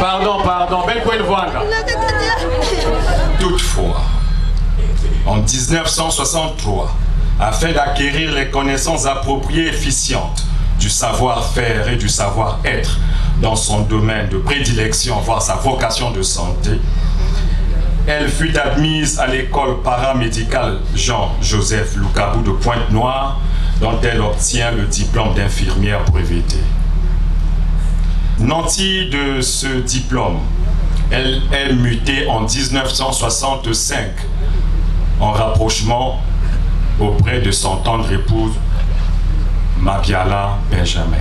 Pardon, belle point de voix là. Toutefois, en 1963, afin d'acquérir les connaissances appropriées et efficientes du savoir-faire et du savoir-être dans son domaine de prédilection, voire sa vocation de santé, elle fut admise à l'école paramédicale Jean-Joseph Loukabou de Pointe-Noire, dont elle obtient le diplôme d'infirmière brevetée. Nantie de ce diplôme, elle est mutée en 1965 en rapprochement auprès de son tendre épouse Mabiala Benjamin,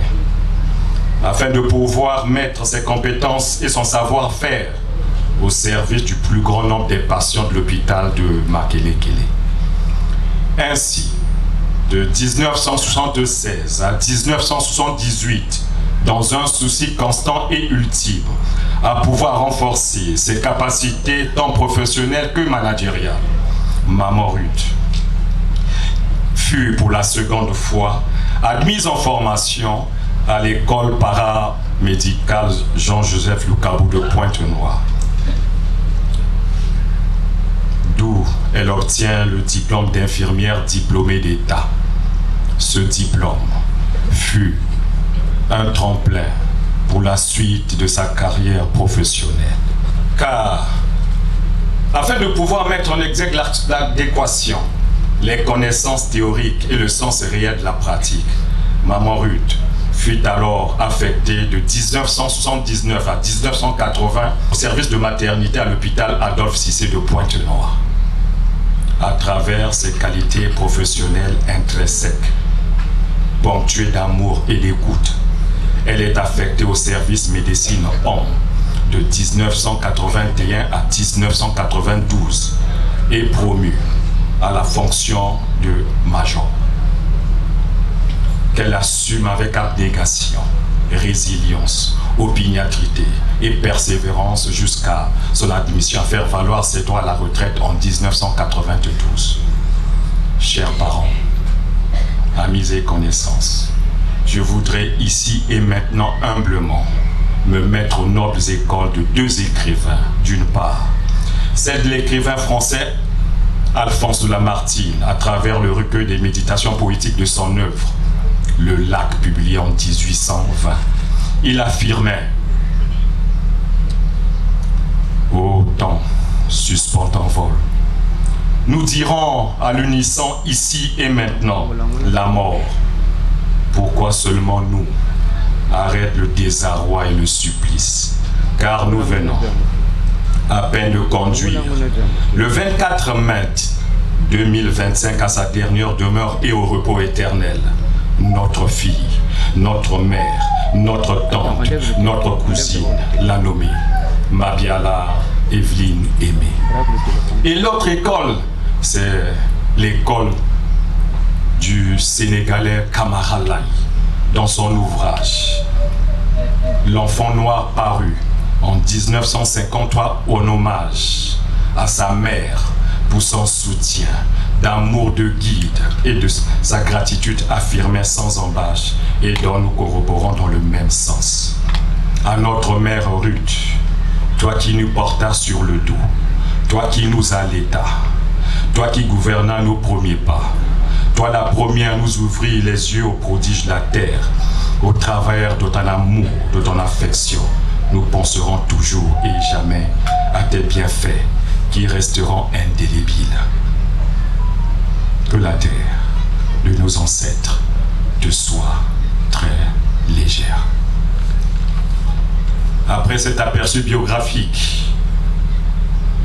afin de pouvoir mettre ses compétences et son savoir-faire au service du plus grand nombre des patients de l'hôpital de Makelekele. Ainsi, de 1976 à 1978, dans un souci constant et ultime à pouvoir renforcer ses capacités tant professionnelles que managériales, Maman Ruth fut pour la seconde fois admise en formation à l'école paramédicale Jean-Joseph Loukabou de Pointe-Noire, d'où elle obtient le diplôme d'infirmière diplômée d'État. Ce diplôme fut un tremplin pour la suite de sa carrière professionnelle. Car, afin de pouvoir mettre en exergue l'adéquation, les connaissances théoriques et le sens réel de la pratique, Maman Ruth fut alors affectée de 1979 à 1980 au service de maternité à l'hôpital Adolphe Cissé de Pointe-Noire. À travers ses qualités professionnelles intrinsèques, ponctuées d'amour et d'écoute, elle est affectée au service médecine homme de 1981 à 1992 et promue à la fonction de major, qu'elle assume avec abnégation, résilience, opiniâtreté et persévérance jusqu'à son admission à faire valoir ses droits à la retraite en 1992. Chers parents, amis et connaissances, je voudrais ici et maintenant humblement me mettre aux nobles écoles de deux écrivains. D'une part, celle de l'écrivain français Alphonse de Lamartine, à travers le recueil des méditations poétiques de son œuvre, Le Lac, publié en 1820. Il affirmait: ô temps, suspend en vol, nous dirons à l'unisson ici et maintenant la mort. Pourquoi seulement nous? Arrête le désarroi et le supplice, car nous venons à peine de conduire le 24 mai 2025 à sa dernière demeure et au repos éternel, notre fille, notre mère, notre tante, notre cousine, la nommée Mabiala Evelyne Aimé. Et l'autre école, c'est l'école du Sénégalais Camara Laye, dans son ouvrage L'enfant noir, paru en 1953 en hommage à sa mère pour son soutien, d'amour de guide et de sa gratitude affirmée sans embâche et dont nous corroborons dans le même sens. À notre mère Ruth, toi qui nous portas sur le dos, toi qui nous allaitas, toi qui gouvernas nos premiers pas, toi la première à nous ouvrir les yeux aux prodiges de la terre, au travers de ton amour, de ton affection, nous penserons toujours et jamais à tes bienfaits qui resteront indélébiles. Que la terre de nos ancêtres te soit très légère. Après cet aperçu biographique,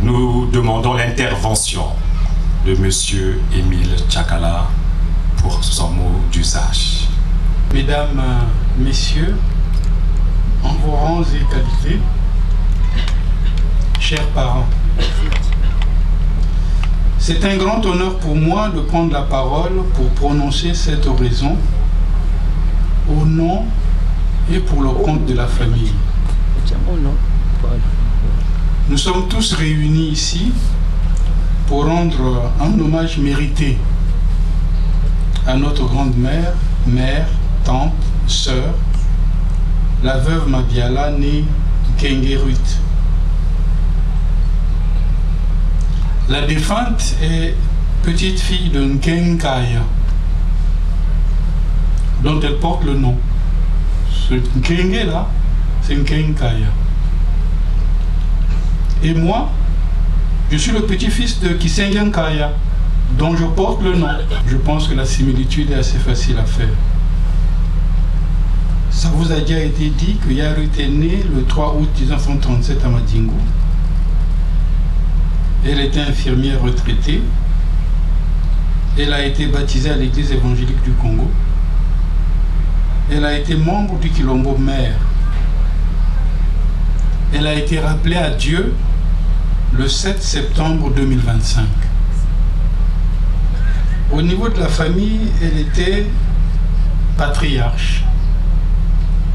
nous demandons l'intervention de Monsieur Émile Tchakala pour son mot d'usage. Mesdames, Messieurs, en vos rangs et qualités, chers parents, c'est un grand honneur pour moi de prendre la parole pour prononcer cette oraison au nom et pour le compte de la famille. Nous sommes tous réunis ici pour rendre un hommage mérité à notre grande-mère, mère, tante, sœur, la veuve Mabiala, née Kengerut. La défunte est petite fille de Nkenkaya, dont elle porte le nom. Ce Nkenge là, c'est Nkenkaya. Et moi, je suis le petit-fils de Kisengenkaya, dont je porte le nom. Je pense que la similitude est assez facile à faire. Ça vous a déjà été dit que Yarut est née le 3 août 1937 à Madingo. Elle était infirmière retraitée. Elle a été baptisée à l'église évangélique du Congo. Elle a été membre du Kilombo Mère. Elle a été rappelée à Dieu le 7 septembre 2025. Au niveau de la famille, elle était patriarche,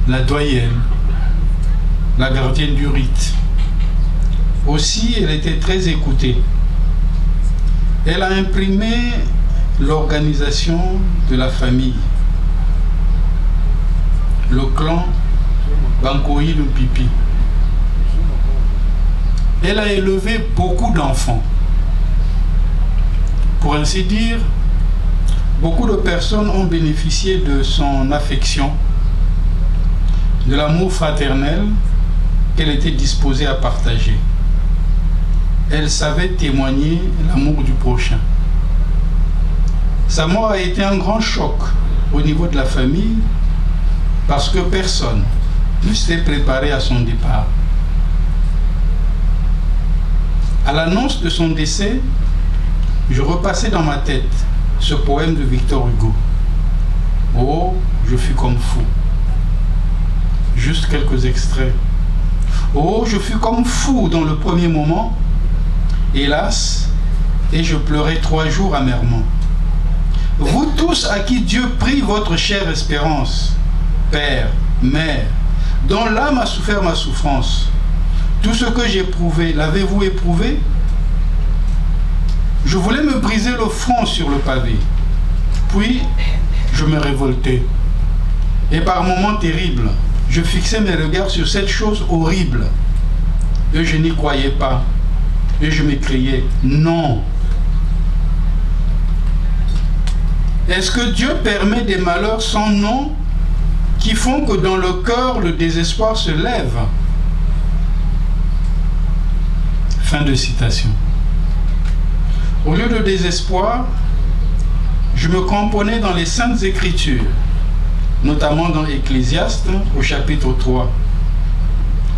la doyenne, la gardienne du rite. Aussi, elle était très écoutée. Elle a imprimé l'organisation de la famille, le clan Bankoï de Pipi. Elle a élevé beaucoup d'enfants. Pour ainsi dire, beaucoup de personnes ont bénéficié de son affection, de l'amour fraternel qu'elle était disposée à partager. Elle savait témoigner l'amour du prochain. Sa mort a été un grand choc au niveau de la famille parce que personne ne s'était préparé à son départ. À l'annonce de son décès, je repassais dans ma tête ce poème de Victor Hugo. Oh, je fus comme fou. Juste quelques extraits. Oh, je fus comme fou dans le premier moment, hélas, et je pleurai 3 jours amèrement. Vous tous à qui Dieu prie votre chère espérance, Père, Mère, dont l'âme a souffert ma souffrance, tout ce que j'ai éprouvé, l'avez-vous éprouvé? Je voulais me briser le front sur le pavé. Puis, je me révoltais. Et par moments terribles, je fixais mes regards sur cette chose horrible. Et je n'y croyais pas. Et je m'écriais, non. Est-ce que Dieu permet des malheurs sans nom qui font que dans le cœur, le désespoir se lève? Fin de citation. Au lieu de désespoir, je me cramponnais dans les Saintes Écritures, notamment dans Ecclésiaste au chapitre 3.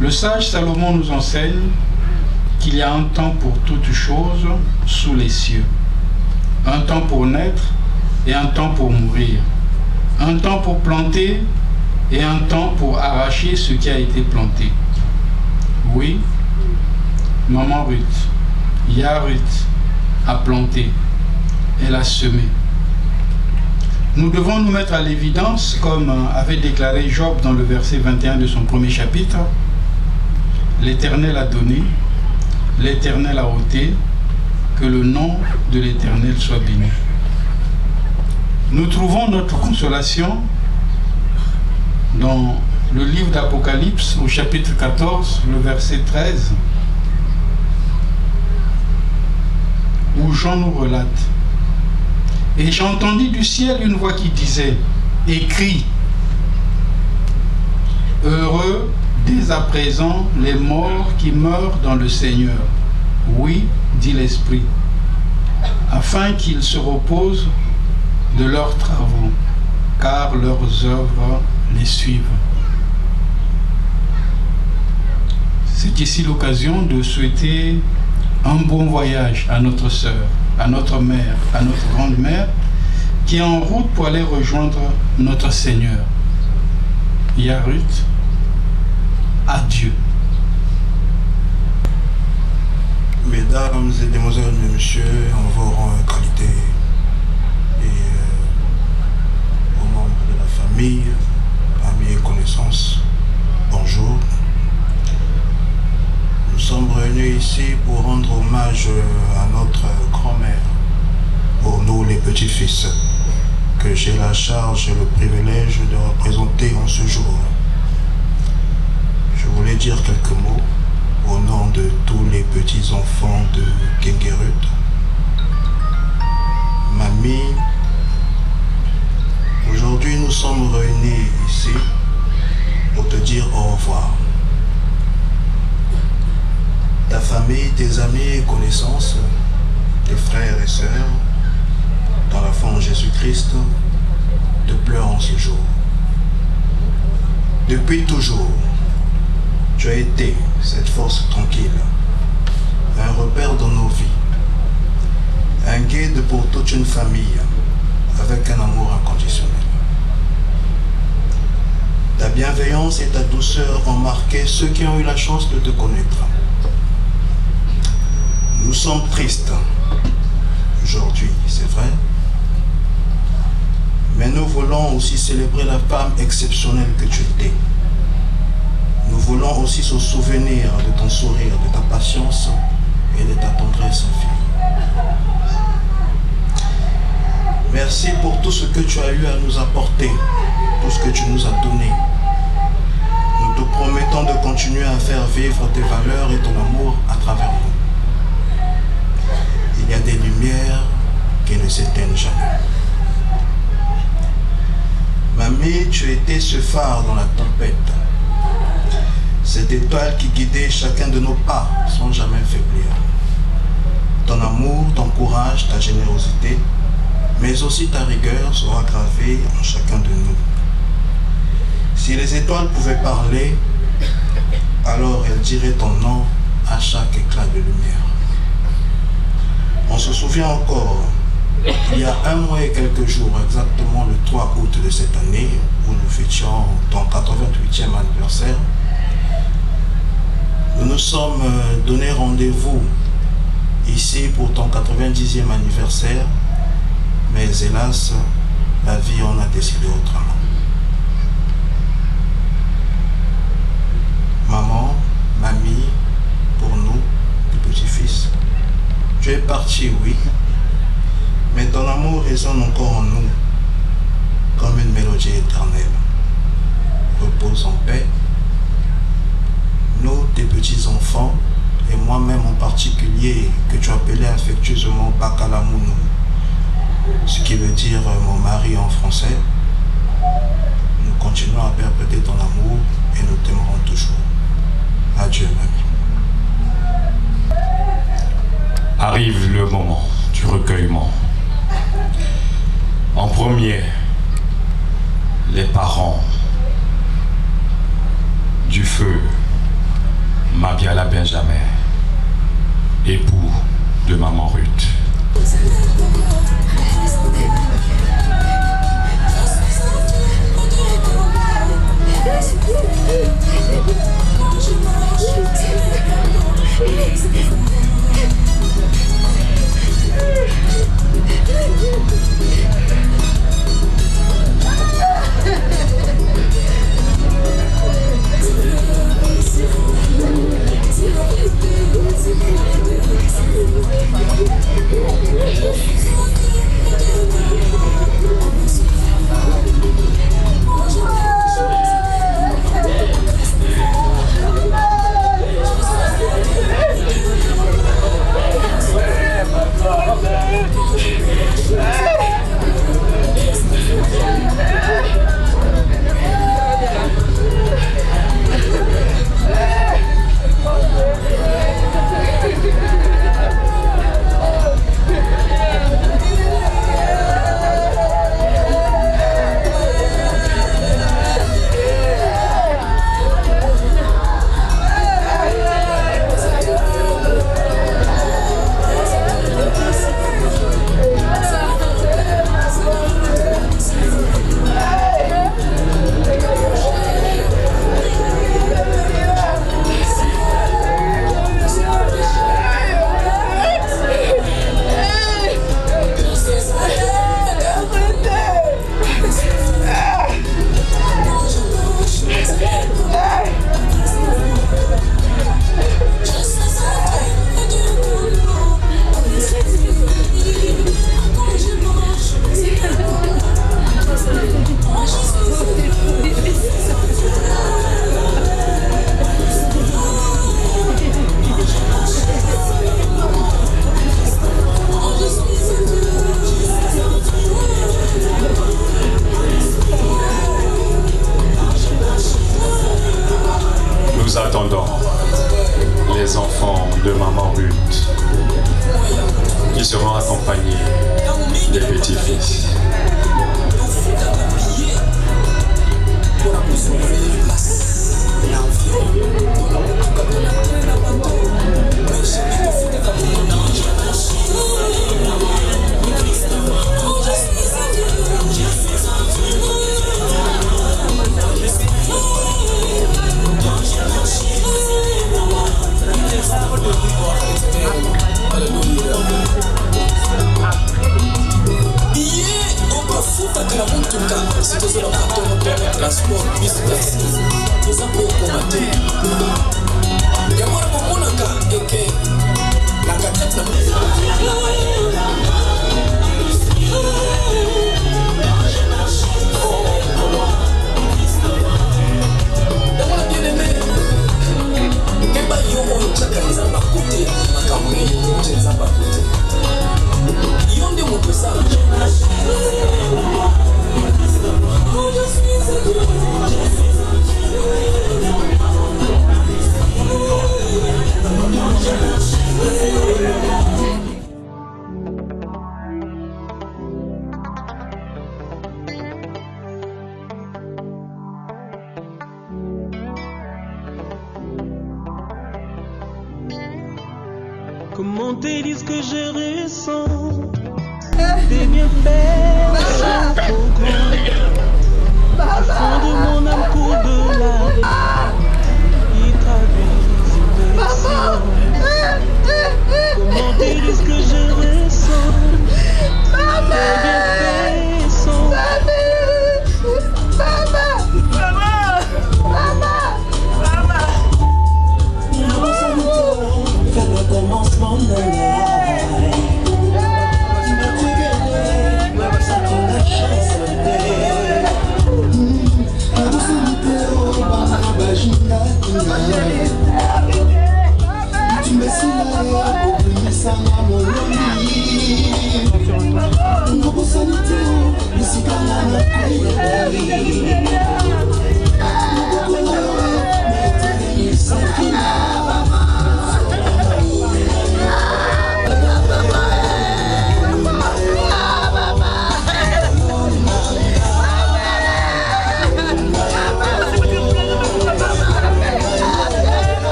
Le sage Salomon nous enseigne qu'il y a un temps pour toutes choses sous les cieux. Un temps pour naître et un temps pour mourir. Un temps pour planter et un temps pour arracher ce qui a été planté. Oui, Maman Ruth, Yarut, a planté, elle a semé. Nous devons nous mettre à l'évidence, comme avait déclaré Job dans le verset 21 de son premier chapitre, l'Éternel a donné, l'Éternel a ôté, que le nom de l'Éternel soit béni. Nous trouvons notre consolation dans le livre d'Apocalypse au chapitre 14, le verset 13, où Jean nous relate. Et j'entendis du ciel une voix qui disait, écris, heureux dès à présent les morts qui meurent dans le Seigneur. Oui, dit l'Esprit, afin qu'ils se reposent de leurs travaux, car leurs œuvres les suivent. C'est ici l'occasion de souhaiter un bon voyage à notre sœur, à notre mère, à notre grande-mère, qui est en route pour aller rejoindre notre Seigneur. Yarut, adieu. Mesdames et demoiselles, messieurs, en vos rangs et qualités, et aux membres de la famille, amis et connaissances, bonjour. Nous sommes réunis ici pour rendre hommage à notre grand-mère, pour nous les petits-fils, que j'ai la charge et le privilège de représenter en ce jour. Je je voulais dire quelques mots au nom de tous les petits-enfants de Kengerut. Mamie, aujourd'hui nous sommes réunis ici pour te dire au revoir. Ta famille, tes amis et connaissances, tes frères et sœurs, dans la foi en Jésus-Christ, te pleurent en ce jour. Depuis toujours, tu as été cette force tranquille, un repère dans nos vies, un guide pour toute une famille, avec un amour inconditionnel. Ta bienveillance et ta douceur ont marqué ceux qui ont eu la chance de te connaître. Nous sommes tristes aujourd'hui, c'est vrai, mais nous voulons aussi célébrer la femme exceptionnelle que tu étais. Nous voulons aussi se souvenir de ton sourire, de ta patience et de ta tendresse infinie. Merci pour tout ce que tu as eu à nous apporter, tout ce que tu nous as donné. Nous te promettons de continuer à faire vivre tes valeurs et ton amour à travers nous. Il y a des lumières qui ne s'éteignent jamais. Mamie, tu étais ce phare dans la tempête. Cette étoile qui guidait chacun de nos pas sans jamais faiblir. Ton amour, ton courage, ta générosité, mais aussi ta rigueur sera gravée en chacun de nous. Si les étoiles pouvaient parler, alors elles diraient ton nom à chaque éclat de lumière. On se souvient encore, il y a 1 mois et quelques jours, exactement le 3 août de cette année, où nous fêtions ton 88e anniversaire, nous nous sommes donné rendez-vous ici pour ton 90e anniversaire, mais hélas, la vie en a décidé autrement. Maman, mamie, pour nous, les petits-fils, tu es parti, oui, mais ton amour résonne encore en nous, comme une mélodie éternelle. Repose en paix. Nous, tes petits-enfants, et moi-même en particulier, que tu appelais affectueusement Bakalamounou, ce qui veut dire mon mari en français, nous continuons à perpétuer ton amour et nous t'aimerons toujours. Adieu, mamie. Arrive le moment du recueillement. En premier, les parents du feu, Mabiala Benjamin, époux de maman Ruth. les enfants de Maman Ruth, qui seront accompagnés des petits-fils. Comment te dire ce que je ressens? Tes bienfaits sont trop grands. Au fond de mon âme court de la ils traduisent mes silences. Comment te dire ce que je ressens? Tes bienfaits sont commencement de la tu m'as regardé, ça prend la chance tu me signales au plus ça m'a mon ami non pour sanité ici quand la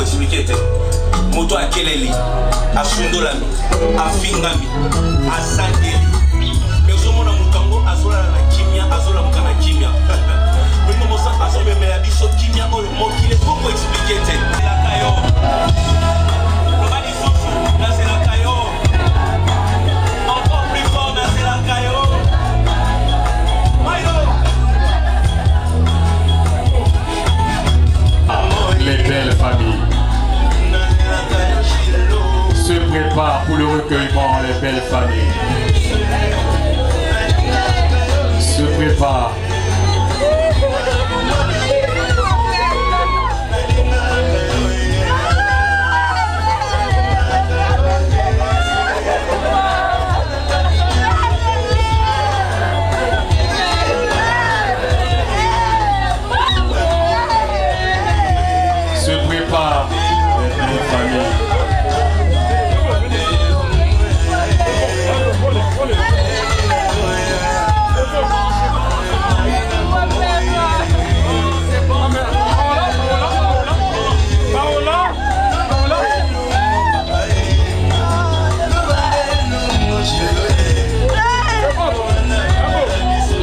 expliquer te moto akeleli asundolami afingami asangeli mais ozomona mokango azolala na kimia azolamuka na kimia mimo mosaka azomemela biso kimia oyo mokili poko expliquer te nazelaka yo loba lisusu nazelaka yo encore plus fort nazelaka yo mayo. Les belles familles se préparent pour le recueillement. Les belles familles se préparent.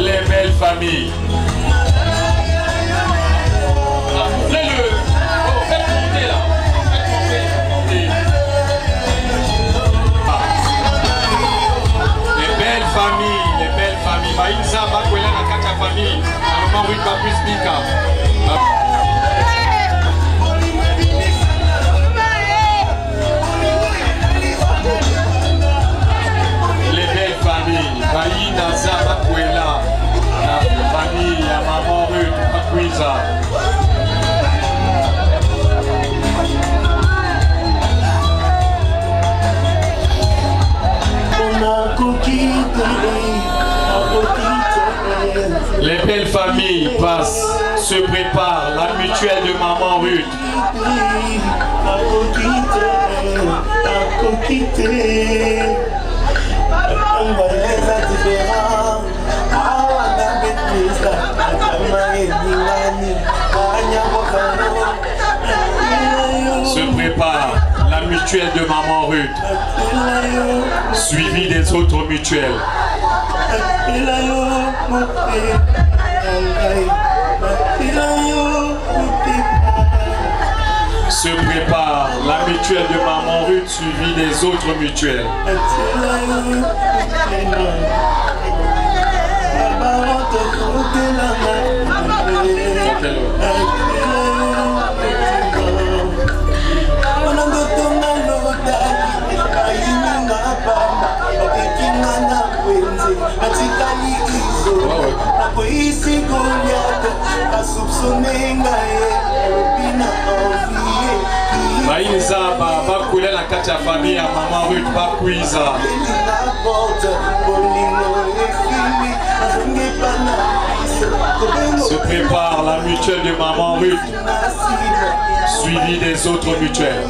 Les belles familles, Baïna Zabakwela, la famille à Maman Ruth Bakwiza. Les belles familles passent, se préparent, la mutuelle de Maman Ruth. Se prépare la mutuelle de Maman Ruth, suivie des autres mutuelles. Se prépare la mutuelle de Maman Ruth, suivie des autres mutuelles. Baïnza bakule na kati ya famille ya Maman Ruth Bakwiza. Se prépare la mutuelle de Maman Ruth, suivie des autres mutuelles.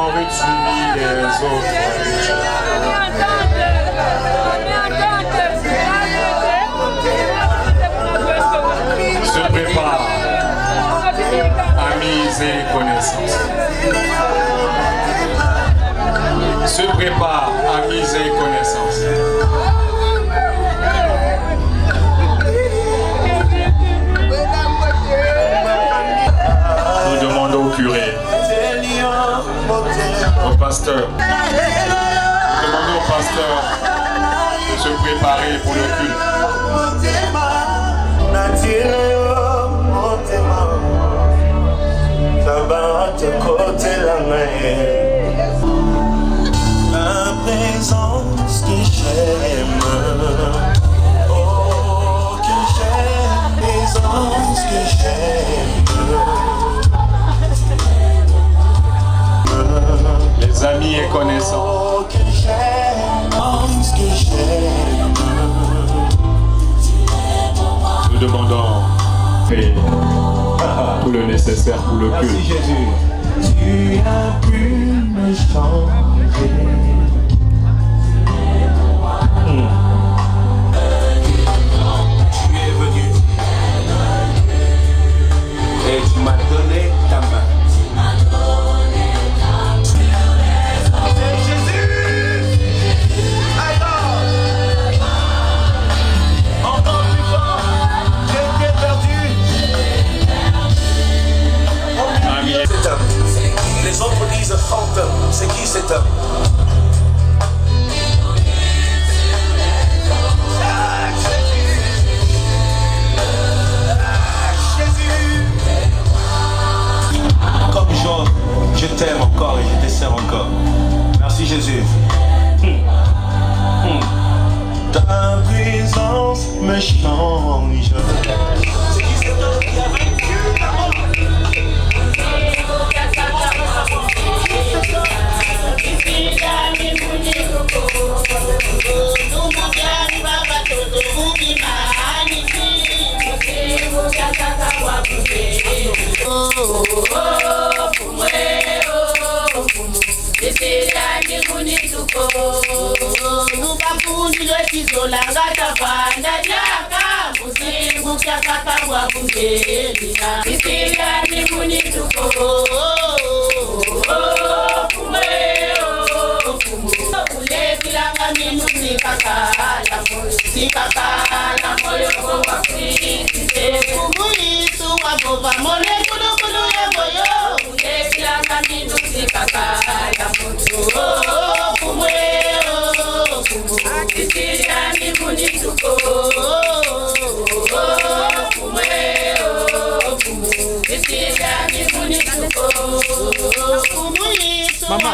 Maurice suivi des autres. Se prépare, amis et connaissances. Se prépare, amis et connaissances. Nous demandons au curé, au pasteur, nous demandons au pasteur de se préparer pour le culte. La présence que j'aime, oh que j'aime, présence que j'aime. Les amis et connaissances. Oh que j'aime, que j'aime. Nous demandons tout le nécessaire pour le culte. Merci Jésus. Tu as pu me changer. Tu es venu et tu m'as donné ta main. Jésus, alors, encore plus fort, j'étais perdu. Cet homme. Les autres disent fantôme. C'est qui cet homme? Jésus. Comme Job, je t'aime encore et je te sers encore. Merci Jésus. Ta présence me change. C'est qui cet homme qui a vaincu la mort? Mama,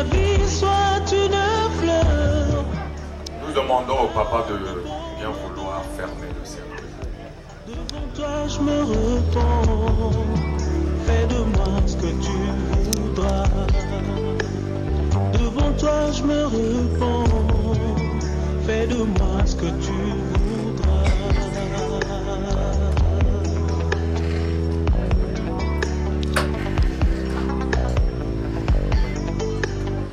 ma vie soit une fleur. Nous demandons au papa de bien vouloir fermer le cercle. Devant toi je me repens. Fais de moi ce que tu voudras. Devant toi je me repens. Fais de moi ce que tu voudras.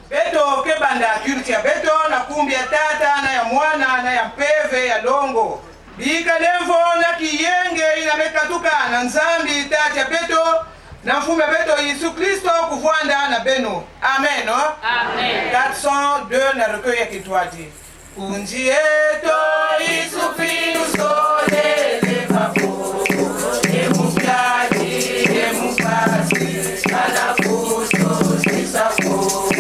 Beto kebanda culture beto na kumbi ya tata na ya mwana na ya mpeve ya longo bika levo na kiyenge inamekatuka na nzambi tata ya beto na mfume beto Yesu Kristo kuvwanda na beno amen no? Amen 402 na recueil ya kitwati kunji eto Yesu Kristo lele papo emupiaji emupasi kana kuto sisapo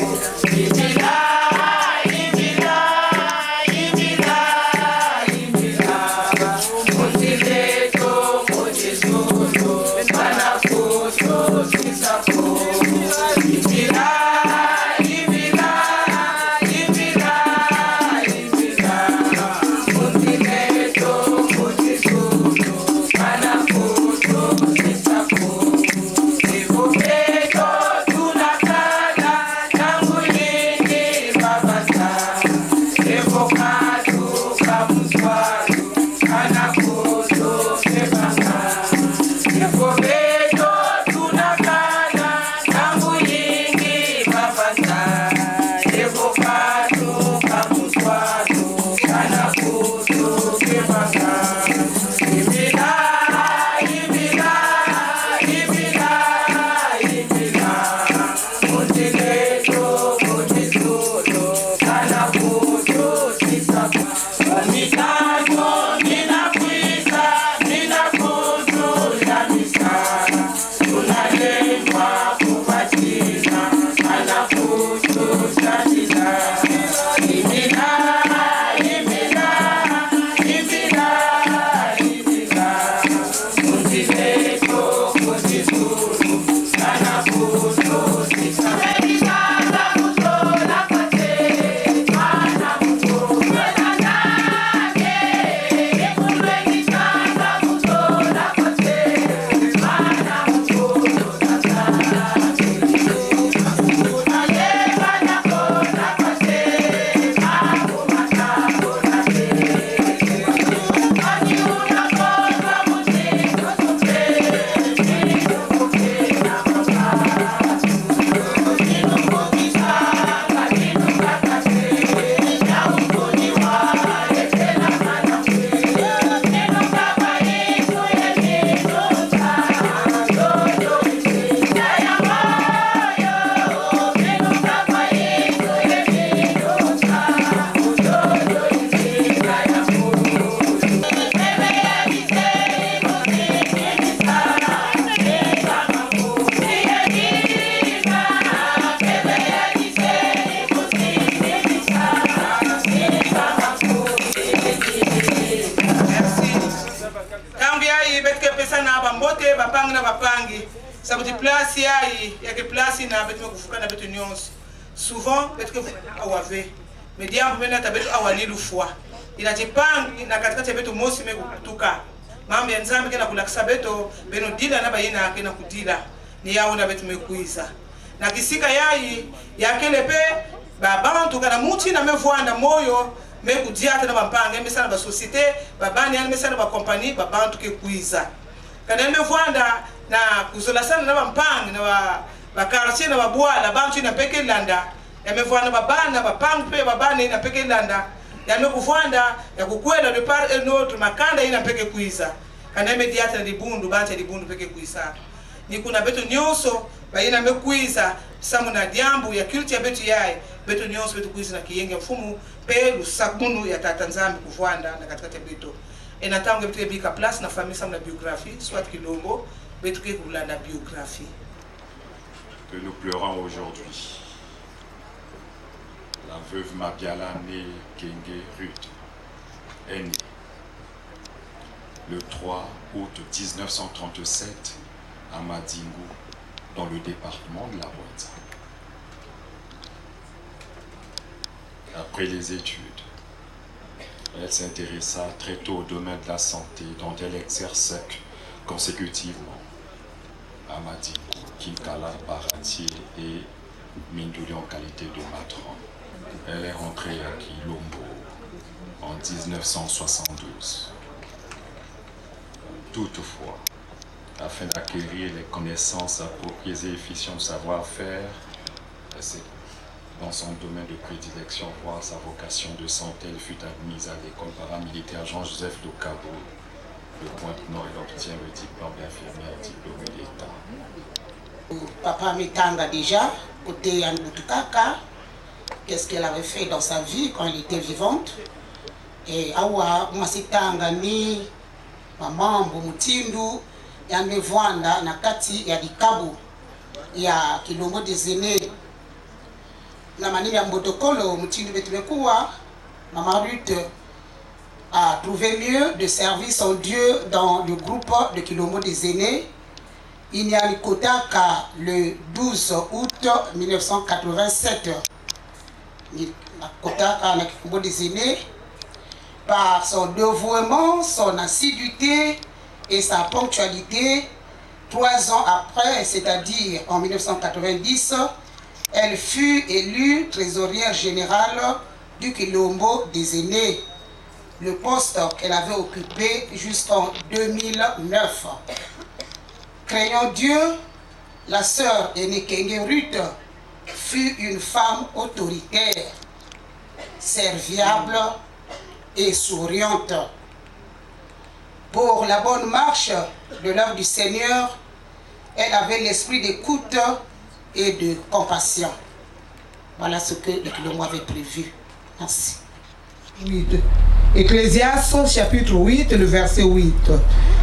souvent peut-être que vous avez mais diambo mena tabetu awani lufwa inajipanga na katikati betu mosi mekutuka mambo ya nzambe kana kulakisa beto beno dila na bayina akena kudila ni yao na betu mekuiza na kisika yai yakele pe babantu kana muti na mevwanda moyo mekudiata na bampanga mbesana ba societe babani yani mbesana ba compagnie babantu ke kuiza kana mevwanda na kuzola sana na bampanga na bakartie na babwala bantu ina peke landa yamevwana babana bapangu pe babana ina peke landa yamekuvwanda ya kukwela de part et autre makanda ina peke kuiza kana mediata na libundu banta libundu peke kuiza ni kuna beto nyonso bayina mekuiza samu na diambu ya culture ya beto yae beto nyonso beto kuiza na kiyenge mfumu pe lusakunu ya tata nzambi kuvwanda na katikati ya beto enatango beto bika place na famille samu na biographie soit kilombo beto ke kulanda biographie que nous pleurons aujourd'hui. La veuve Mabiala née Kenge Ruth est née le 3 août 1937 à Madingu, dans le département de la Boîte. Après les études, elle s'intéressa très tôt au domaine de la santé, dont elle exerce consécutivement à Madiko, Kinkala, Baratier et Mindouli en qualité de matron. Elle est rentrée à Kilombo en 1972. Toutefois, afin d'acquérir les connaissances appropriées et efficientes de savoir-faire, c'est dans son domaine de prédilection, voire sa vocation de santé, elle fut admise à l'école paramilitaire Jean-Joseph de Cabo, de Pointe-Nord, elle obtient le diplôme d'infirmière diplômée d'État. Papa Mitanga déjà, côté Yanbutukaka, qu'est-ce qu'elle avait fait dans sa vie quand elle était vivante. Et awa Masitanga ni maman Mutindu ya mevwanda na kati ya Dikabu ya Kilombo des aînés. Na manini ya Mbotokolo Mutindu betumekuwa Maman Ruth a trouvé mieux de servir son Dieu dans le groupe de Kilombo des aînés. Il n'y a le quota qu'à le 12 août 1987. Des aînés, par son dévouement, son assiduité et sa ponctualité, 3 ans après, c'est-à-dire en 1990, elle fut élue trésorière générale du Kilombo des aînés, le poste qu'elle avait occupé jusqu'en 2009. Craignant Dieu, la sœur aînée Kenge Ruth fut une femme autoritaire, serviable et souriante. Pour la bonne marche de l'œuvre du Seigneur, elle avait l'esprit d'écoute et de compassion. Voilà ce que le Kilombo avait prévu. Merci. 8. Ecclésiaste chapitre 8, le verset 8.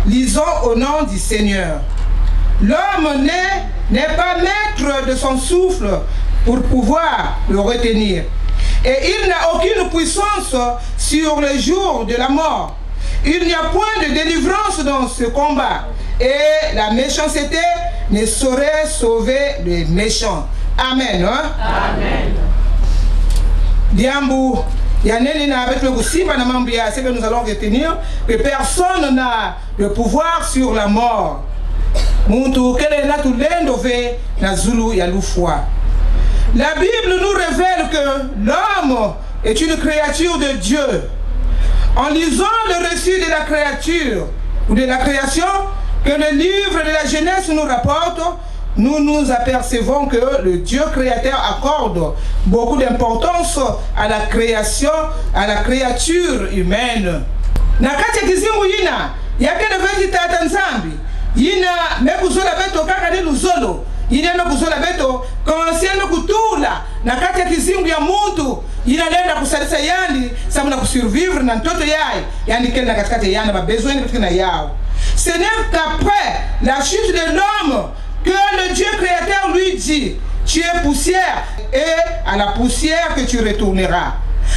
Lisons au nom du Seigneur. L'homme n'est pas maître de son souffle pour pouvoir le retenir. Et il n'a aucune puissance sur le jour de la mort. Il n'y a point de délivrance dans ce combat. Et la méchanceté ne saurait sauver les méchants. Amen. Hein? Amen. Diambu. C'est que nous allons retenir que personne n'a de pouvoir sur la mort. La Bible nous révèle que l'homme est une créature de Dieu. En lisant le récit de la créature ou de la création que le livre de la Genèse nous rapporte, nous nous apercevons que le Dieu créateur accorde beaucoup d'importance à la création, à la créature humaine. Nakati kizimu yina yake deveti tata nzambi yina mekuzola beto kaka ni luzolo yina no kuzola beto konsiano kutula nakati kizimu ya muntu yina lenda kusalisa yandi sababu na kusurvivre na mtoto yai yani kenda katikati yana ba besoin katika yao. Ce n'est qu'après la chute de l'homme que le Dieu créateur lui dit, tu es poussière et à la poussière que tu retourneras.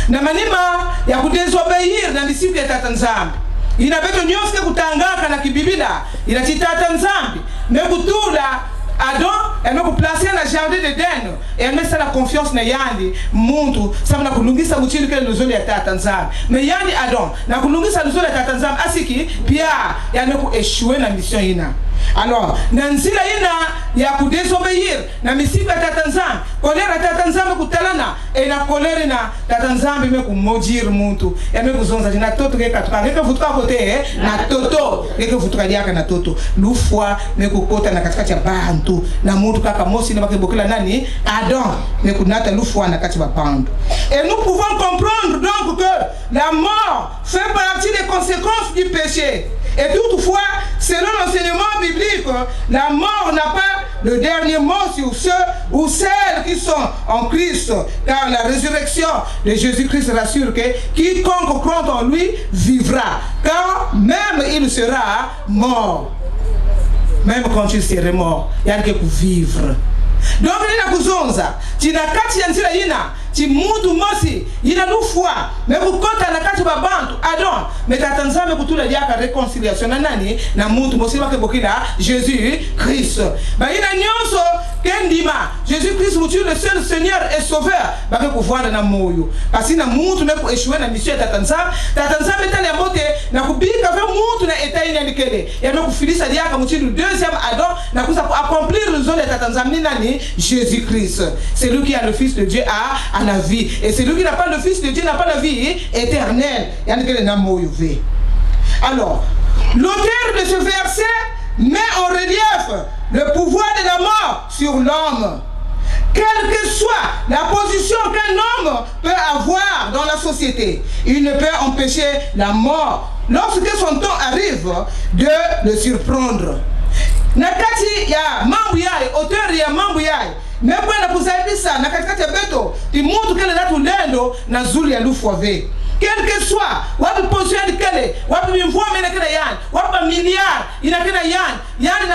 Na manima ya kudesobéir na misiku ya tata nzambi. Inabeto nyonse kutangaka na kibibila inatitata nzambi. Mekutula Adam, elle m'a placé dans le jardin d'Éden et elle met ça la confiance na yandi muntu sababu na kulungisa mchini kile nuzoli ya tata nzambi. Mais yandi Adam na kulungisa nuzoli ya tata nzambi asiki pia yani ku échouer na mission ina. Alors, nanzila ina ya kudesobéir na misiba tata nzambi, kolera tata nzambi kutalana e na kolera na tata nzambi me kumojir muntu ya me kuzonza na toto ke katuka ke vutuka kote na toto ke vutuka yaka na toto lufwa me kukota na katikati ya bantu na muntu kaka mosi na bakebokela nani Adam me kunata lufwa na kati ya bantu. Et nous pouvons comprendre donc que la mort fait partie des conséquences du péché. Et toutefois, selon l'enseignement biblique, la mort n'a pas le dernier mot sur ceux ou celles qui sont en Christ, car la résurrection de Jésus-Christ rassure que quiconque croit en lui vivra, car même il sera mort. Même quand il serait mort, il y a que pour vivre. Donc, il y a kuzonza, tina kati ya nzila yina, ti mutu mosi ina lufwa me kukota na kati babantu adon me tatanzame kutula diaka réconciliation na nani na mutu mosi wake bokila Jésus Christ ba ina nyonso kendima Jésus Christ mutu le seul Seigneur et Sauveur ba ke kuvuana na moyo kasi na mutu me ku échouer na mission tatanzame betale mote na kubika ve mutu na etai na nikele ya me kufilisa diaka mutu le deuxième Adam na kusa pour accomplir le zone de tatanzame ni nani Jésus Christ. C'est lui qui a le Fils de Dieu a la vie. Et celui qui n'a pas le Fils de Dieu n'a pas la vie éternelle. Alors, l'auteur de ce verset met en relief le pouvoir de la mort sur l'homme. Quelle que soit la position qu'un homme peut avoir dans la société, il ne peut empêcher la mort lorsque son temps arrive de le surprendre. Nakati ya mambo yai, auteur ya mambo yai, mekwenda kuzaidisa na katikati ya beto, ti mutu kele natu lendo na zuli ya lufu wave. Quel que soit, wapi position de kele, wapi mimvuame na kele yan, wapi milliard, ina kele yan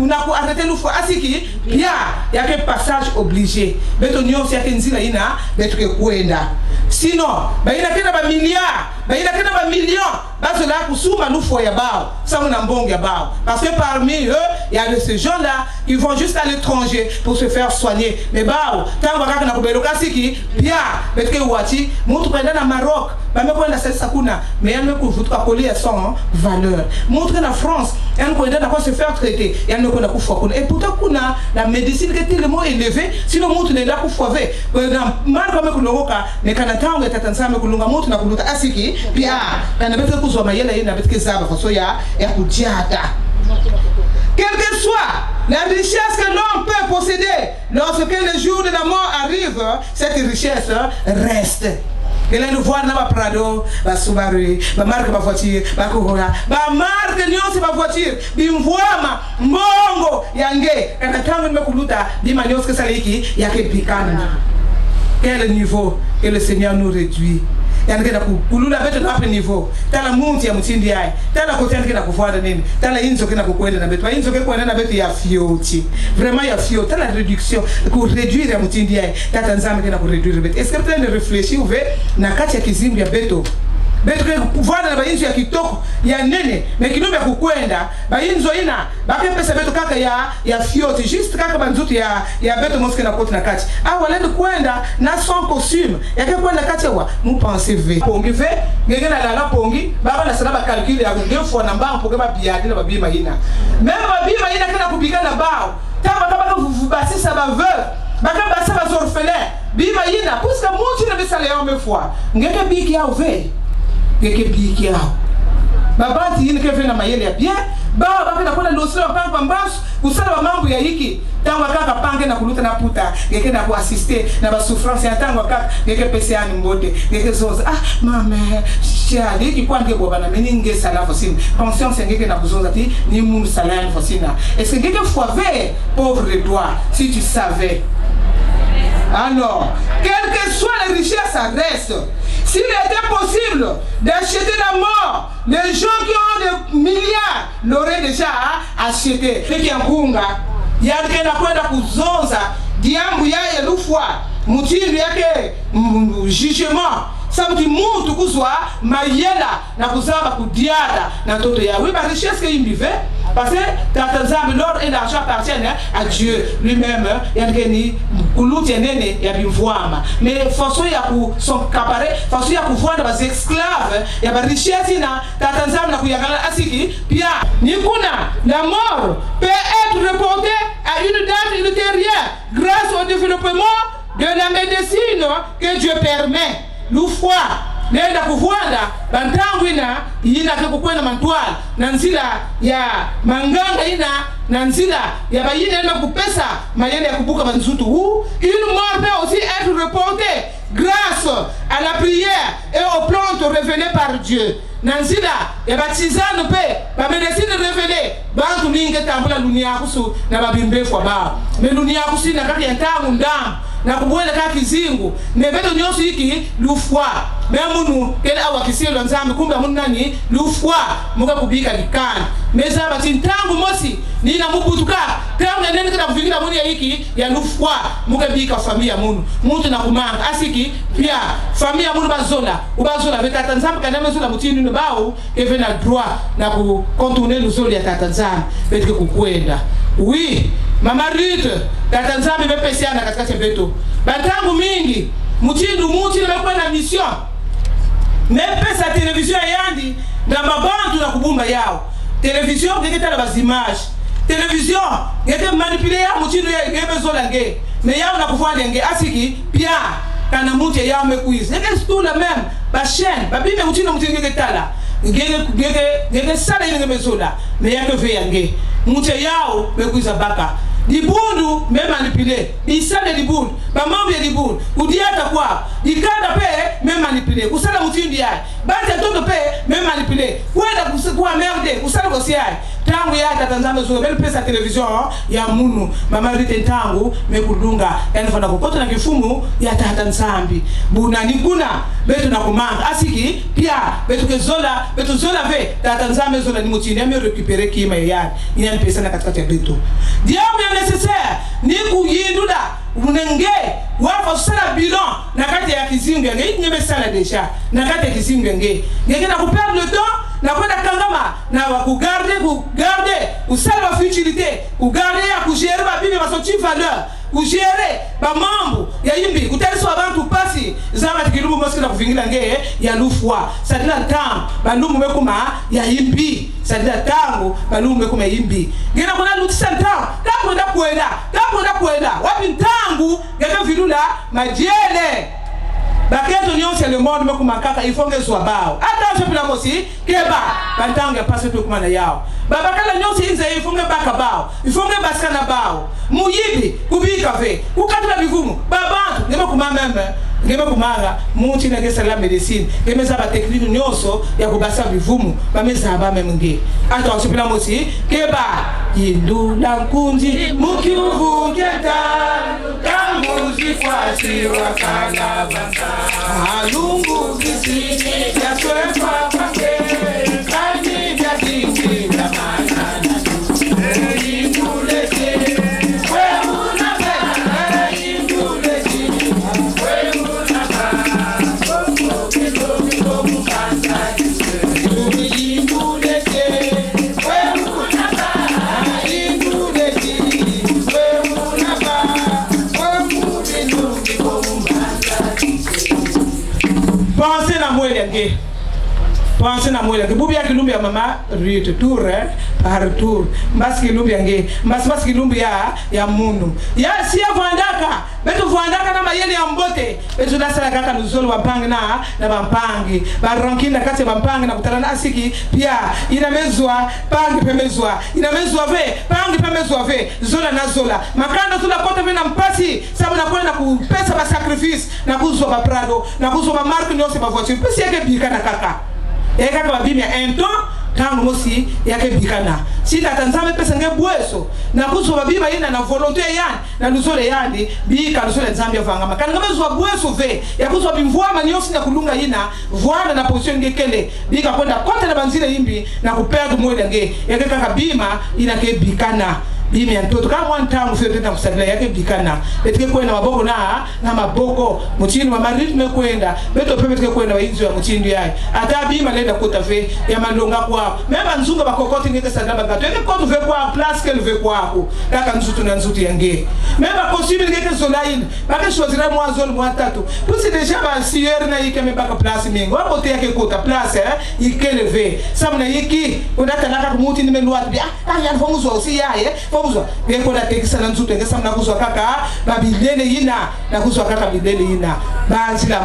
na ku arrêter lufu asiki, ya yake passage obligé. Beto nyonsi yake nzila ina, beto ke kuenda. Sinon, ba ina kena ba milliard, ba ina kena ba million, baso la kusuma lufu ya bao, ça na mbongo ya bao. Parce que parmi eux, il y a de ces gens-là qui vont juste à l'étranger pour se faire soigner. Mais bao, tant que na kubelo kasiki, pia, betke wati, mutu kwenda na Maroc, ba me kwenda sasa kuna, mais elle me kuvutu akoli à son valeur. Mutu na France, elle kwenda na quoi se faire traiter, elle ne kwenda kufa kuna. Et pourtant kuna la médecine qui est tellement élevée, sinon mutu nenda kufa ve. Na marka me kuloka, mais kana tango tatanzame kulunga mutu na kuluta asiki, pia, kana betke kuzwa mayela ina betke zaba faso ya kujiata. Quelle que soit la richesse que l'homme peut posséder, lorsque le jour de la mort arrive, cette richesse reste. Et là, nous voyons ma Prado, ma Subaru, ma marque ma voiture, ma Corolla, ma marque nyonsi ma voiture, bimvoama, mbongo, yange, quand on me kuluta, bima nyonsi que ça liki, yake pikana. Quel niveau que le Seigneur nous réduit. Yange na kulula beto na hapo niveau tala munti ya mtindi yai tala kotenke na kufuata nini tala inzo kina kukwenda na beto inzo kwenda na beto ya fioti vraiment ya fioti tala réduction pour réduire ya mtindi yai tata nzame kina ku réduire beto est-ce que tu as réfléchi ou na kati ya kizimbi ya beto beto ke kufuata na bainzo ya kitoko ya nene mais kinombe kukwenda bainzo ina bakempesa beto kaka ya fioti juste kaka banzuti ya beto moske na koti na kati wala kwenda na son costume yake kwenda kati wa mu penser ve pongi ve ngenge na lala pongi baba na sana ba calcul ya ngefo na mbang poke ba biadi na babima ina même babima ina kana kubika na bao taba kaba ku basisa ba veuve baka basa ba orphelin bima ina puisque mutu na besale ya me foi ngeke biki ya ve ngeke biki ya baba ti ina ke fe na mayele ya bien ba baka na kona losela panga pambasu kusala mambo ya hiki tango kaka pange na kuluta na puta ngeke na ku assister na ba souffrance ya tango kaka ngeke pese ani mbote ngeke zoza mama chia diki kwanje boba na meninge sala fosine conscience ngeke na kuzoza ti ni mundu sala ni fosina est-ce que ngeke foive pauvre de toi si tu savais. Alors, quelle que soit la richesse, ça reste. S'il était possible d'acheter la mort, les gens qui ont des milliards l'auraient déjà acheté. Ce qui est un kunga, il y a quelqu'un qui a kuzonza, diambu ya elufwa, mutilu yake jugement. Samti mutu kuzwa mayela na kuzaba kudiada na toto ya. Oui, ma richesse que il vivait. Parce que Tatanzame, l'or et l'argent appartiennent à Dieu lui-même. Yangeni kuluti nene ya bimvuama. Mais façon ya ku son capare, façon ya ku vendre les esclaves, ya ba richesse na Tatanzame na kuyagala asiki. Pia nikuna la mort peut être reportée à une date ultérieure grâce au développement de la médecine que Dieu permet. L'oufwa nenda kuvuanda bantangu ina kukwenda mantwala na nzila ya manganga ina na nzila ya bayina na kupesa mayele ya kubuka banzutu huu. Une mort peut aussi être reportée grâce à la prière et aux plantes révélées par Dieu. Nanzila ya batizano pe ba médecine révélée bantu mingi tambula dunia kusu na babimbe kwa ba me dunia kusi na kaka yantangu ndam na kubwela ka kizingu mebeto nyonso iki lufwa memunu kele awa kisilo nzambe kumbe munu nani lufwa muka kubika likana meza bati ntangu mosi nina mubutuka tangu nene kana kufikira muni ya iki ya lufwa muka bika familia munu muntu na kumanga asiki pia familia munu bazola ubazola betata nzambe kana mezola mutini no bawo keve na droit na ku contourner luzoli ya tata nzambe betike kukwenda oui mama Ruth tata nzambe bepesiana katika chebeto batangu mingi mutindu muti na na mission mepesa television yandi na mabantu na kubumba yao television ngeke la bazimage television ngeke manipuler ya mutindu ya ngebezola nge me yao na kufanya nge asiki pia kana muti yao mekuiza ngeke stula même ba chaîne ba bime mutindu mutindu ngeke tala ngeke sala ngebezola me yake ve yange muti yao mekuiza baka dibundu me manipuler isale dibundu ba mambo ya dibundu udiata kwa ikanda pe me manipuler kusala mutindi ya bata toto pe me manipuler kwenda kusikua merde kusala kosia tangu ya tata nzambe zo bel pesa television ya munu mama Rite tangu me kudunga yani fana kokota na kifumu ya tata nzambi buna nikuna betu na kumanga asiki pia betu kezola betu zola ve tata nzambe zola ni mutindi ya me récupérer kima ya ina pesa na katika ya betu diable nécessaire ni kuyindula unenge wafa sala bilan na kati ya kizingu nge nyebe sala deja na kati ya kizingu nge na ku perdre le temps na kwenda kangama na ku garder usala futilité ku garder ya ku gérer ba bibi masoti valeur ku gérer ba mambo ya yimbi kutaliso abantu pasi zama tikilumbu mosi na kuvingira nge ya lufwa sadina tam balumbu mekuma ya yimbi sadina tango balumbu mekuma yimbi ngena kuna lutisa tam takwenda kwenda wapi ntangu ngeke vilula majele baketo nyonse le monde mekuma kaka ifonge zwa bao ata je pila mosi keba bantangu ya passe to kumana yao babakala nyonse inze ifonge baka bao ifonge baskana bao muyibi kubika ve ukatula bivumu babantu ngema kumameme ngema kumaga muti na gesa la medicine ngema za ba technique nyonso ya kubasa bivumu bameza ba memnge ata je pila mosi keba indula nkunji mukiuvungeta kamuzi kwasi wakala banga alungu kisini ya kwepa pake kani vya kingi la manana indulete weuna bena indulete weuna bena koko kito kito mukanda indulete weuna bena indulete weuna bena wemude nungi komumanda pensez na mwele nge pensez na mwele nge bubi ya kilumbi ya mama Rite tour par tour mbasi kilumbi ya nge mbasi kilumbi ya munu ya siya vandaka betu vandaka na mayele ya mbote betu dasala kaka nuzolo wampangi na bampangi baronkinda kati bampangi na kutalana asiki pia inamezwa pangi pemezwa inamezwa ve pangi pemezwa ve zola na zola makanda tula kote ve na mpasi sabu na kwenda kupesa ba sacrifice na kuzwa ba prado na kuzwa ba marque nyose ba voiture pesi yake bikana kaka kaka babimi ya ento tangu mosi yake bikana si tata nzambe pesa nge bweso na kuzwa babima ina na volonté yani na luzole yani bika luzole nzambe vanga makana ngamezwa bweso ve ya kuzwa bimvwa nyonse na kulunga ina vwana na position ngekele bika kwenda kote na banzile imbi na kuperdre mwele nge yake kaka bima ina ke bikana bimi ya ntoto kama ntangu fete na kusabila yake bikana betike kwenda maboko na maboko mutini wa maritme kwenda beto pepe tike kwenda wainzi wa mutini yae ata bima lenda kota ve ya malonga kwa mema nzunga bakokoti ngeke sadaba gato yake koto ve kwa place qu'elle ve kwa ako kaka nzutu na nzutu yange mema possible ngeke zolaine baka choisira mwa zone mwa tatu pusi deja ba sier na yike me baka place mingo wa bote yake kota place ikele ve samna yiki unata naka mutini melwa bi ya fomuzo aussi yae kuzwa beko la tekisa na nzuto ngesa mna kuzwa kaka babilele ina na kuzwa kaka bilele ina banzi la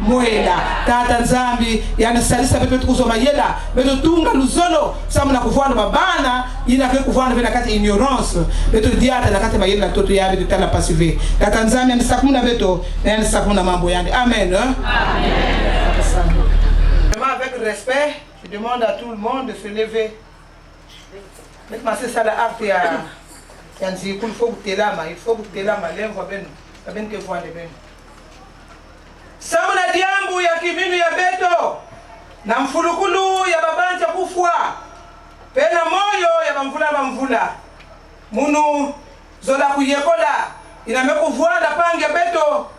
mwela tata nzambi yani salisa beto kuzwa mayela beto tunga luzolo samna kuvana babana ina ke kuvana vena kati ignorance beto diata na kati mayela toto ya beto tala passive tata nzambi yani sakuna beto yani sakuna mambo yani amen amen. Avec respect, je demande à tout le monde de se lever. Mais c'est ça la arte ya nzikulu, il faut que tu l'aimes, lève beno. abenke voile beno samu na diambu ya kiminu ya beto na mfulukulu ya babanja kufwa pena moyo ya bamvula munu zola kuyekola inamekuvwala pange beto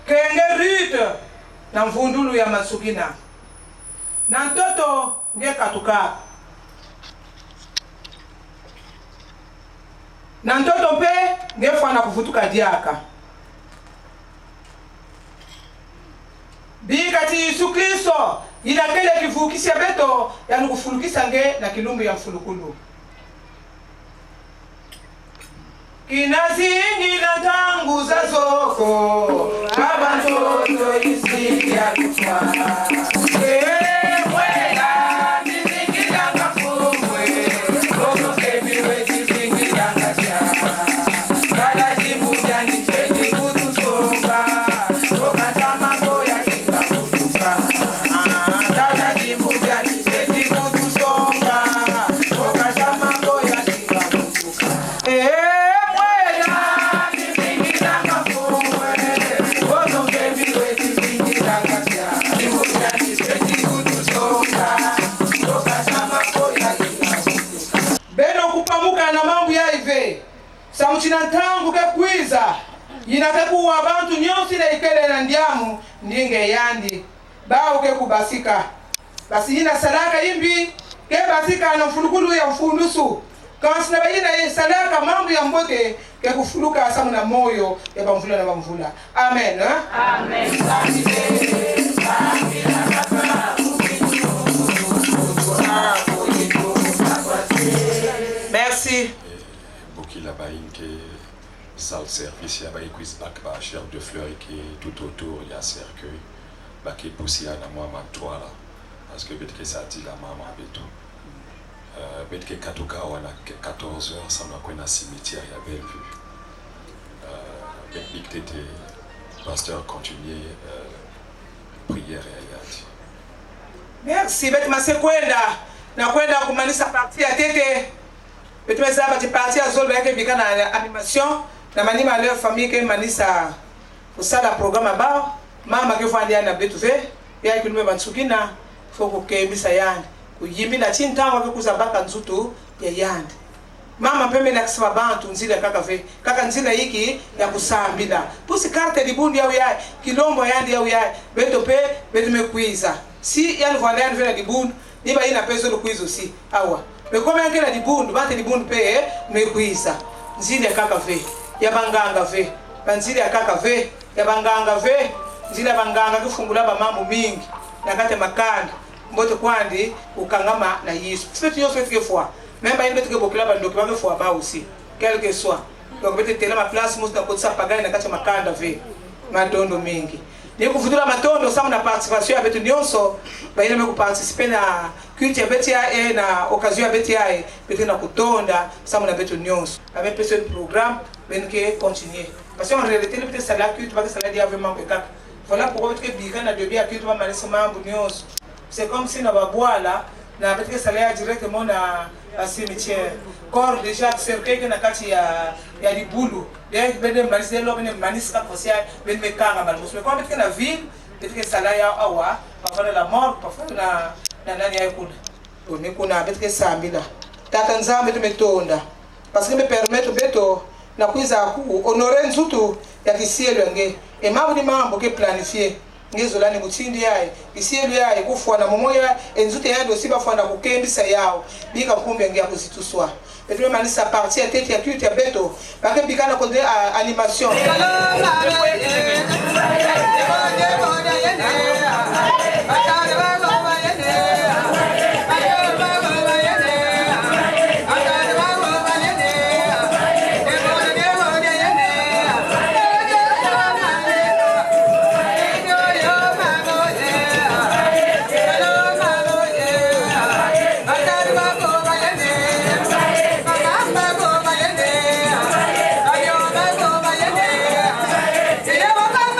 kenge rite na mvundulu ya masukina na ntoto ngekatuka na ntoto mpe ngefana kuvutuka diaka bikati Yesu Kristo inakele kivukisha beto yani kufulukisa nge na kilumbu ya mfulukulu kinazingira tangu za soko baba ntoto isi ya kutwa mwela nizingira kafumwe kono kebiwe zizingira kacha kala jimu jani cheki kutusoka toka tamako ya kinga kutuka kala jimu jani cheki kutusoka toka tamako ya kinga kutuka samuchina ntangu kekwiza yinakekuwa abantu nyonsi na ikele na ndiamu ndinge yandi bao kekubasika basi yina sadaka imbi ke basika na mfulukulu ya mfundusu kansina bayina sadaka mambo ya mbote kekufuluka samu na moyo ya bamvula na bamvula amen amen merci là-bas une salle service là-bas il quiz bac ba chair de fleurs qui tout autour il y a cercueil ba qui poussière na moi toi là parce que peut-être que ça dit la maman beto peut-être que katoka wana 14h ça m'a quoi na cimetière ya Bellevue peut-être pasteur continuer prière ya yati merci bet masekwenda na kwenda kumanisa parti ya tete betumeza bati parti ya zolo yake bika na animation na manima leur famille ke manisa usala programme ba mama ke fandi na betuve ya kilume bansukina foko ke bisa yandi kuyimbi na chintango ke kuzabaka nzutu ya yandi mama pembe na kisaba bantu nzila kaka nzila hiki ya kusambila pusi carte di bundi au ya kilombo yandi au ya beto pe betume kuiza si yani vanda yandi vela di bundi niba ina peso lo kuizo si awa me kome yankela di bundu bate di bundu pe mekuisa nzili ya kaka ve ya banganga ve banzili ya kaka ve ya banganga ve nzili ya banganga kufungula ba mambo mingi na kate makanda mbote kwandi ukangama na Yesu c'est yo fait que fois même ba indete ke bokila ba ndoki ba ke fois ba aussi quel que soit donc bete tela ma place musta ko tsa pagani na kate makanda ve madondo mingi ni kuvudula matondo samu na participation ya betu nyonso baina me kuparticiper na culte ya beti ya na occasion ya beti ya beti na kutonda samu na betu nyonso avec ce programme benke continuer parce qu'en réalité le petit salaire culte ba salaire ya vraiment kaka voilà pourquoi que bika na dobia culte ba malisa mambo nyonso c'est comme si na babwala na beti salaire directement na cimetière corps déjà cercueil que na kati ya libulu donc bende malisa lo bende manisa kosia bende kanga malmuso kwa beti na ville beti salaire ya awa parfois la mort parfois na nani yakuna oni kuna beti sambila tata nzambe tumetonda parce que me permettre beto na kuiza ku honorer nzutu ya kisielo nge e mambo ke planifier ngezolani mutindi yaye isielu yaye kufwana momoya enzute yando siba fwana kukembisa yao bika kumbe ngia kuzituswa petwe manisa partie ya tete ya culte ya beto bake bikana konde animation Yeah.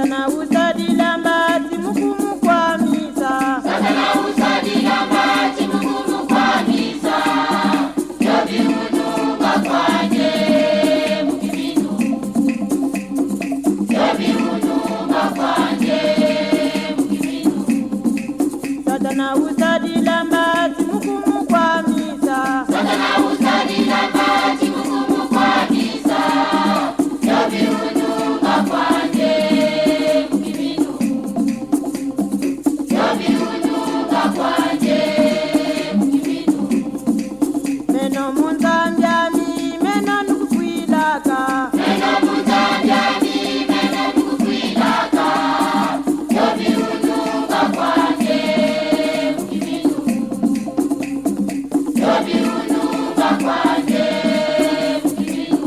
Satana usadila mbati mukumu kwa misa. Satana usadila mbati mukumu kwa misa. Yobi huduma kwanje mukiminu. Yobi huduma kwanje mukiminu. Satana usadila mbati mukumu kwa misa. Satana usadila mbati mukumu kwa misa. Yobi huduma kwanje mukiminu. Yobi huduma kwanje mukiminu. Meno munzambyami meno nukukwilaka. Meno munzambyami meno nukukwilaka. Yobi huduma kwanje mukiminu. Yobi huduma kwanje mukiminu.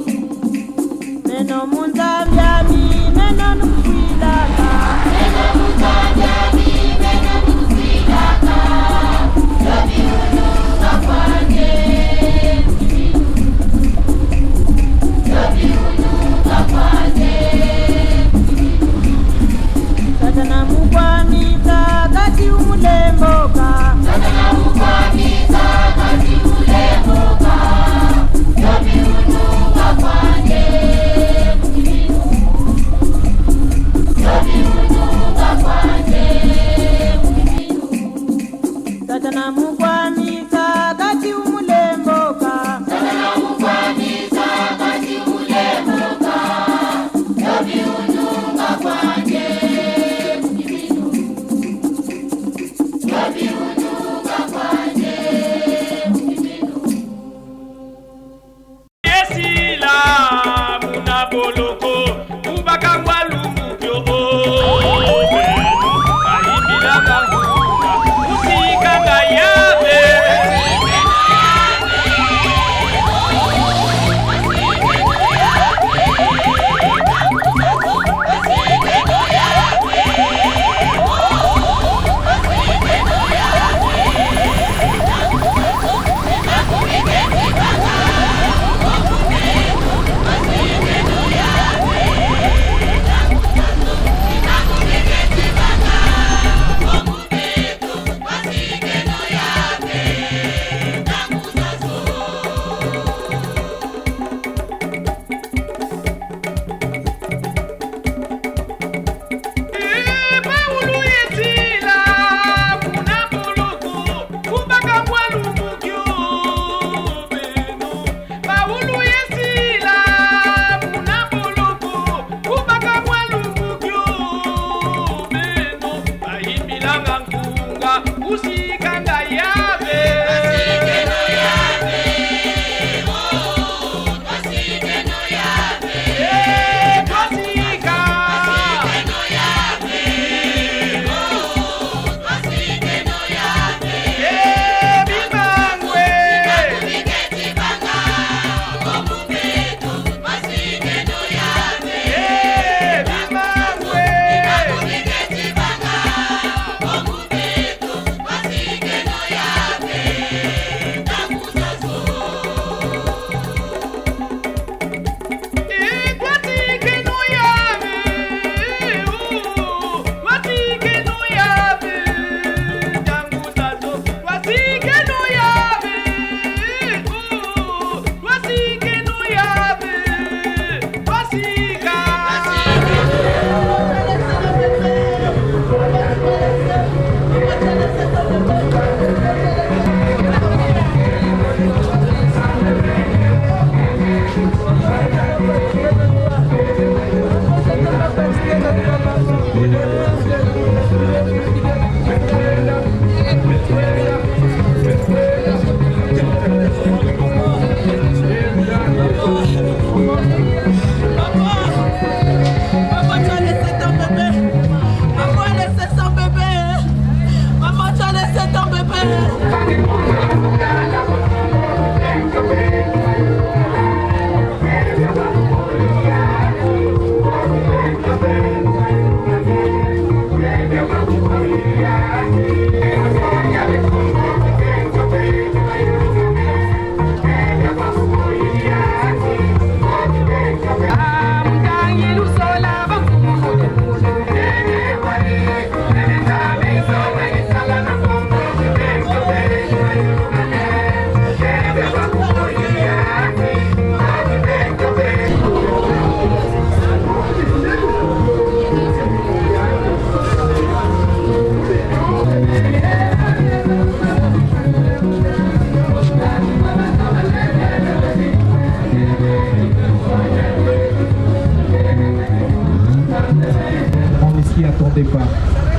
Meno munzambyami meno nukukwilaka. Meno munzambyami meno nukukwilaka. Yobi huduma kwanje mukiminu. Yobi huduma kwanje mukiminu. Satana mukwamita kati umulemboka. Satana mukwamita kati umulemboka. Yobi huduma kwanje mukiminu. Yobi huduma kwanje mukiminu. Satana mukwamita kati umulemboka. Satana mukwamita kati umulemboka. Yobi huduma kwanje mukiminu. Yobi huduma kwanje mukiminu. Esila muna boloko ubaka walungu kyoho aibila banguna usika ngayabe Yeah.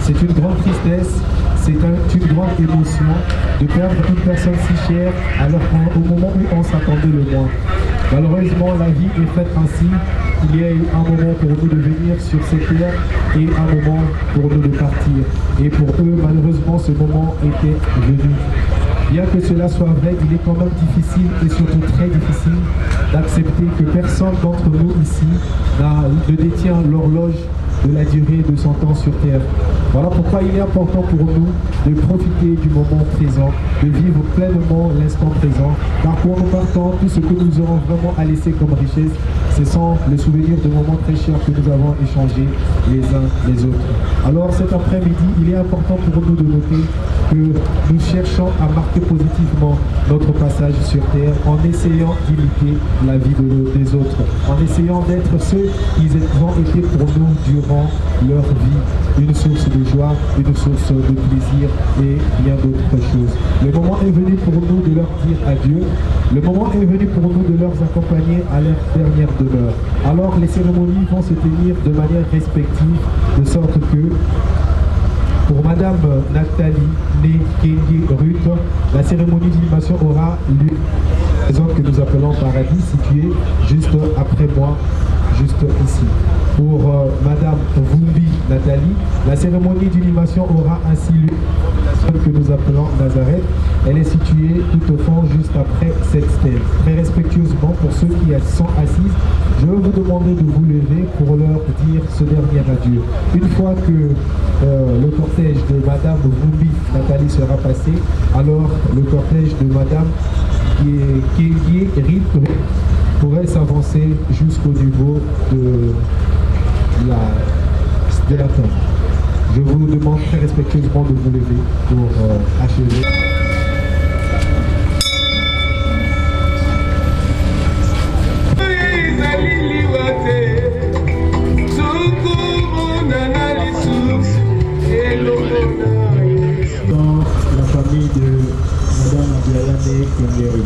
C'est une grande tristesse, c'est une grande émotion de perdre une personne si chère alors qu'au moment où on s'attendait le moins. Malheureusement, la vie est faite ainsi. Il y a eu un moment pour nous de venir sur cette terre et un moment pour nous de partir. Et pour eux, malheureusement, ce moment était venu. Bien que cela soit vrai, il est quand même difficile et surtout très difficile d'accepter que personne d'entre nous ici ne détient l'horloge de la durée de son temps sur terre. Voilà pourquoi il est important pour nous de profiter du moment présent, de vivre pleinement l'instant présent, car quand nous partons, tout ce que nous aurons vraiment à laisser comme richesse, ce sont les souvenirs de moments très chers que nous avons échangés les uns les autres. Alors cet après-midi, il est important pour nous de noter que nous cherchons à marquer positivement notre passage sur terre en essayant d'imiter la vie des autres, en essayant d'être ceux qui ont été pour nous durant leur vie, une source de joie, une source de plaisir et bien d'autres choses. Le moment est venu pour nous de leur dire adieu, le moment est venu pour nous de leur accompagner à leur dernière demeure. Alors les cérémonies vont se tenir de manière respective, de sorte que pour Madame Nathalie née Kengi Ruth, la cérémonie d'inhumation aura lieu à la maison que nous appelons Paradis, située juste après moi, juste ici. Pour Madame Vumbi Nathalie, la cérémonie d'inhumation aura ainsi lieu à la zone que nous appelons Nazareth. Elle est située tout au fond, juste après cette stèle. Très respectueusement, pour ceux qui sont assis, je vais vous demander de vous lever pour leur dire ce dernier adieu. Une fois que le cortège de Madame Vumbi Nathalie sera passé, alors le cortège de Madame Kengi Ruth pourrait s'avancer jusqu'au niveau de la tombe. Je vous demande très respectueusement de vous lever pour achever. Dans la famille de Madame Abdialane Kengeri.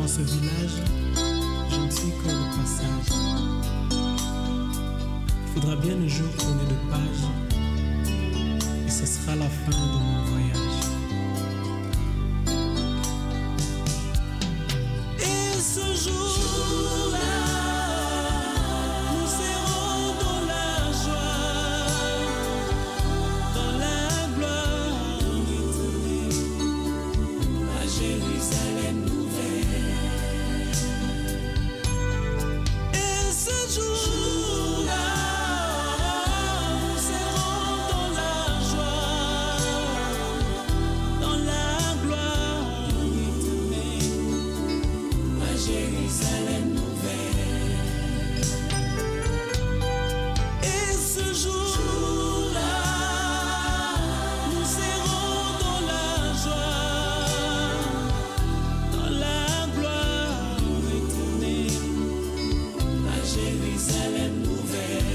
dans ce village, je ne suis que de passage. Il faudra bien un jour tourner de page, et ce sera la fin de mon voyage. Et ce jour-là, nous serons dans la joie, dans la gloire éternelle, à Jérusalem nouvelle. Et ce jour-là, nous serons dans la joie, dans la gloire éternelle, à Jérusalem nouvelle. Et ce jour-là, nous serons dans la joie, dans la gloire éternelle, à Jérusalem nouvelle.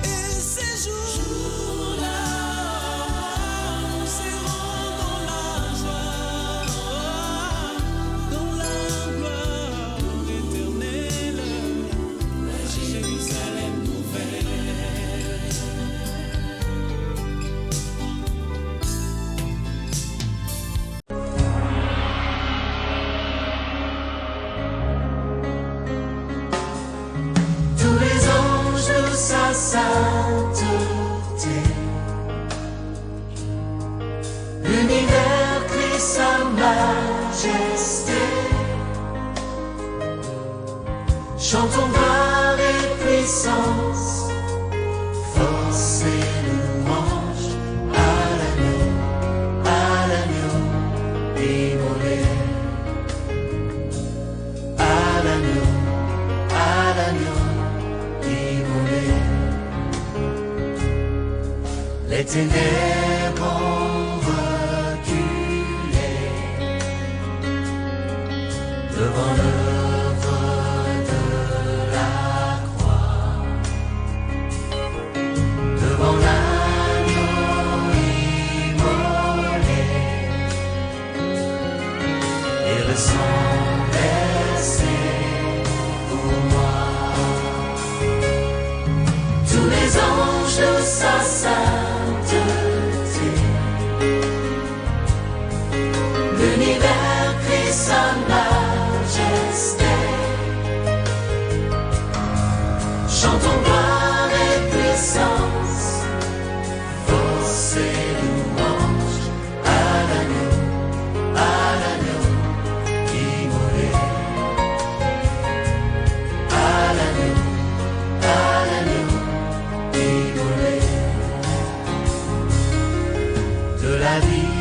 Et ces jours-là, nous serons dans la joie, dans la gloire éternelle, à Jérusalem nouvelle. Tous les anges de sa sainteté, l'univers crie sa majesté. Chantons gloire et puissance, force et louange à l'agneau immolé, à l'agneau immolé. Les ténèbres ont reculé devant l'œuvre de la croix, devant l'agneau immolé et le sang versé pour moi. Tous les anges de sa sainteté, l'univers crie sa majesté. Chantons gloire et puissance, force et louange à l'agneau immolé, à l'agneau immolé. De la vie